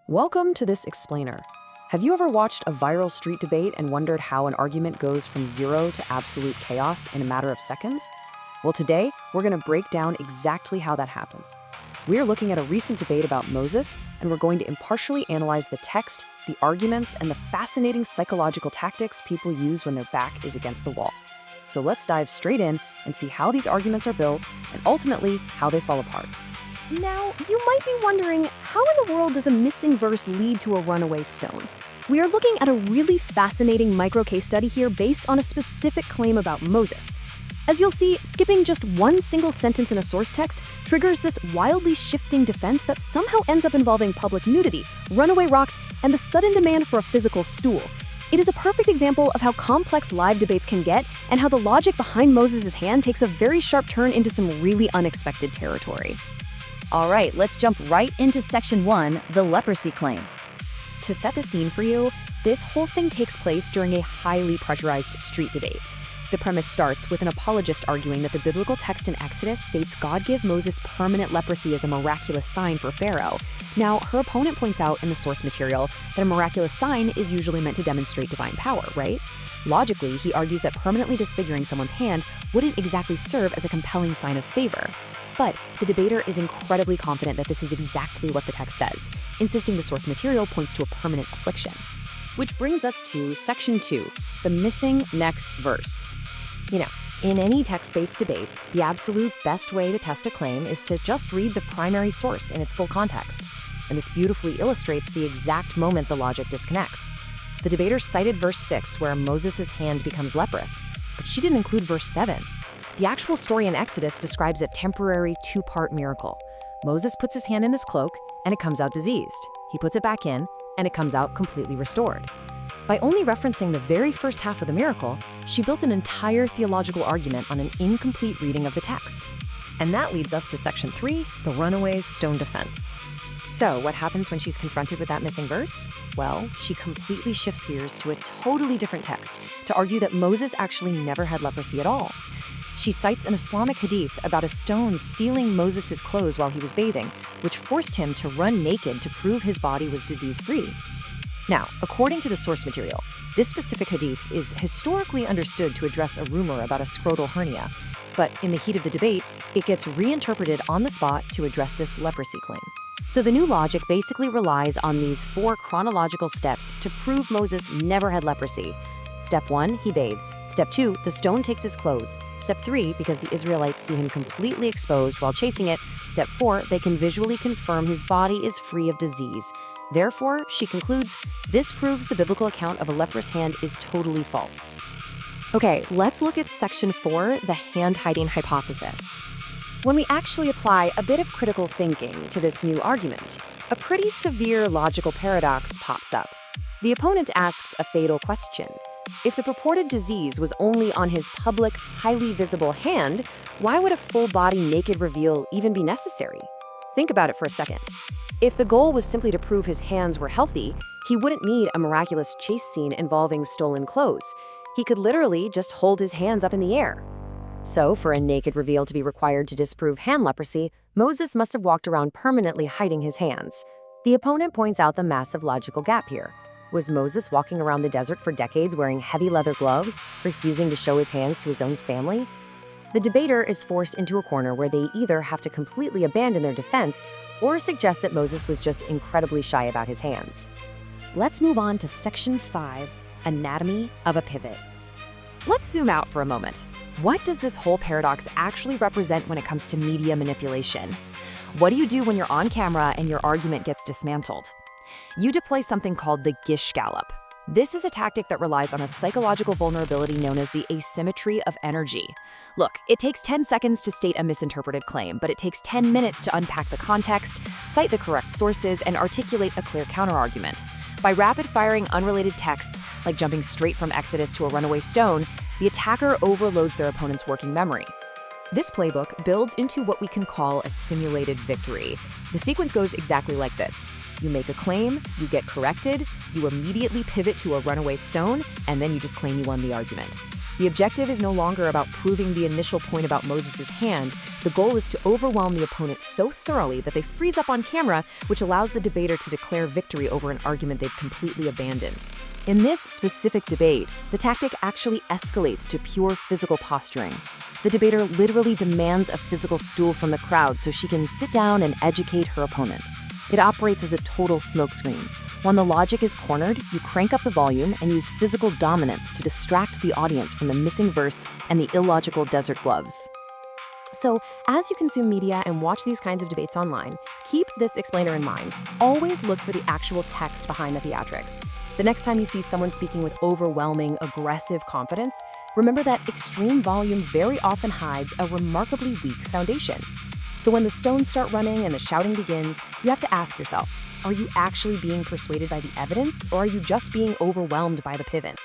Welcome to this explainer. Have you ever watched a viral street debate and wondered how an argument goes from zero to absolute chaos in a matter of seconds? Well, today, we're going to break down exactly how that happens. We're looking at a recent debate about Moses, and we're going to impartially analyze the text, the arguments, and the fascinating psychological tactics people use when their back is against the wall. So let's dive straight in and see how these arguments are built and ultimately how they fall apart. Now, you might be wondering, how in the world does a missing verse lead to a runaway stone? We are looking at a really fascinating micro case study here based on a specific claim about Moses. As you'll see, skipping just one single sentence in a source text triggers this wildly shifting defense that somehow ends up involving public nudity, runaway rocks, and the sudden demand for a physical stool. It is a perfect example of how complex live debates can get and how the logic behind Moses' hand takes a very sharp turn into some really unexpected territory. All right, let's jump right into section 1, the leprosy claim. To set the scene for you, this whole thing takes place during a highly pressurized street debate. The premise starts with an apologist arguing that the biblical text in Exodus states God gave Moses permanent leprosy as a miraculous sign for Pharaoh. Now, her opponent points out in the source material that a miraculous sign is usually meant to demonstrate divine power, right? Logically, he argues that permanently disfiguring someone's hand wouldn't exactly serve as a compelling sign of favor. But the debater is incredibly confident that this is exactly what the text says, insisting the source material points to a permanent affliction. Which brings us to section 2, the missing next verse. In any text-based debate, the absolute best way to test a claim is to just read the primary source in its full context. And this beautifully illustrates the exact moment the logic disconnects. The debater cited verse 6, where Moses' hand becomes leprous, but she didn't include verse 7. The actual story in Exodus describes a temporary two-part miracle. Moses puts his hand in this cloak, and it comes out diseased. He puts it back in, and it comes out completely restored. By only referencing the very first half of the miracle, she built an entire theological argument on an incomplete reading of the text. And that leads us to section 3, the runaway stone defense. So, what happens when she's confronted with that missing verse? Well, she completely shifts gears to a totally different text to argue that Moses actually never had leprosy at all. She cites an Islamic hadith about a stone stealing Moses' clothes while he was bathing, which forced him to run naked to prove his body was disease-free. Now, according to the source material, this specific hadith is historically understood to address a rumor about a scrotal hernia, but in the heat of the debate, it gets reinterpreted on the spot to address this leprosy claim. So the new logic basically relies on these 4 chronological steps to prove Moses never had leprosy. Step 1, he bathes. Step 2, the stone takes his clothes. Step 3, because the Israelites see him completely exposed while chasing it. Step 4, they can visually confirm his body is free of disease. Therefore, she concludes, this proves the biblical account of a leprous hand is totally false. Okay, let's look at section 4, the hand-hiding hypothesis. When we actually apply a bit of critical thinking to this new argument, a pretty severe logical paradox pops up. The opponent asks a fatal question. If the purported disease was only on his public, highly visible hand, why would a full-body naked reveal even be necessary? Think about it for a second. If the goal was simply to prove his hands were healthy, he wouldn't need a miraculous chase scene involving stolen clothes. He could literally just hold his hands up in the air. So, for a naked reveal to be required to disprove hand leprosy, Moses must have walked around permanently hiding his hands. The opponent points out the massive logical gap here. Was Moses walking around the desert for decades wearing heavy leather gloves, refusing to show his hands to his own family? The debater is forced into a corner where they either have to completely abandon their defense or suggest that Moses was just incredibly shy about his hands. Let's move on to section 5, anatomy of a pivot. Let's zoom out for a moment. What does this whole paradox actually represent when it comes to media manipulation? What do you do when you're on camera and your argument gets dismantled? You deploy something called the gish gallop. This is a tactic that relies on a psychological vulnerability known as the asymmetry of energy. Look, it takes 10 seconds to state a misinterpreted claim, but it takes 10 minutes to unpack the context, cite the correct sources, and articulate a clear counterargument. By rapid-firing unrelated texts, like jumping straight from Exodus to a runaway stone, the attacker overloads their opponent's working memory. This playbook builds into what we can call a simulated victory. The sequence goes exactly like this. You make a claim, you get corrected, you immediately pivot to a runaway stone, and then you just claim you won the argument. The objective is no longer about proving the initial point about Moses' hand. The goal is to overwhelm the opponent so thoroughly that they freeze up on camera, which allows the debater to declare victory over an argument they've completely abandoned. In this specific debate, the tactic actually escalates to pure physical posturing. The debater literally demands a physical stool from the crowd so she can sit down and educate her opponent. It operates as a total smokescreen. When the logic is cornered, you crank up the volume and use physical dominance to distract the audience from the missing verse and the illogical desert gloves. So, as you consume media and watch these kinds of debates online, keep this explainer in mind. Always look for the actual text behind the theatrics. The next time you see someone speaking with overwhelming, aggressive confidence, remember that extreme volume very often hides a remarkably weak foundation. So when the stones start running and the shouting begins, you have to ask yourself, are you actually being persuaded by the evidence, or are you just being overwhelmed by the pivot?